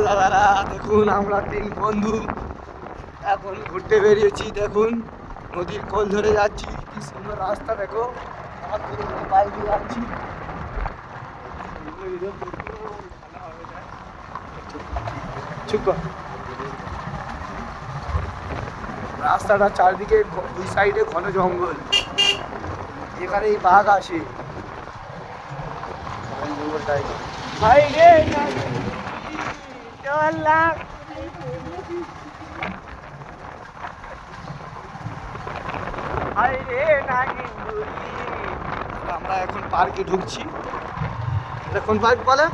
দাদারা, দেখুন আমরা 3 বন্ধু এখন ঘুরতে বেরিয়েছি। দেখুন নদীর কোল ধরে যাচ্ছি, কি সুন্দর রাস্তা দেখো। বাইক দিয়ে যাচ্ছি। রাস্তাটা চারদিকে দুই সাইডে ঘন জঙ্গল, এখানে এই বাঘ আসে। ভাই রে আমরা এখন পার্কে ঢুকছি। এটা কোন পার্ক বলে?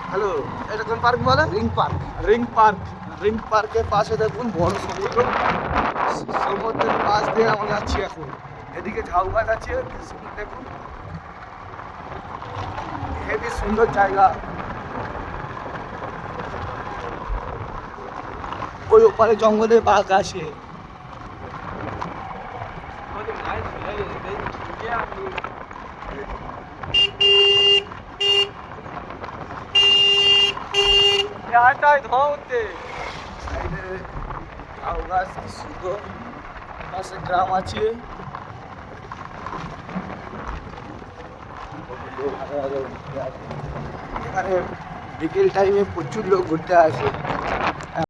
হ্যালো, এটা কোন পার্ক বলে? Ring park. রিং পার্কের পাশে দেখুন বড় সমুদ্র। সমুদ্রের পাশ দিয়ে আমরা যাচ্ছি এখন। এদিকে ঝাউ গাছ আছে, দেখুন হেবি সুন্দর জায়গা। ওই ওপারে জঙ্গলে বাঘ আসে। ঝাউ গাছ কি সুন্দর, পাশে গ্রাম আছে। এখানে বিকেল টাইমে প্রচুর লোক ঘুরতে আসে।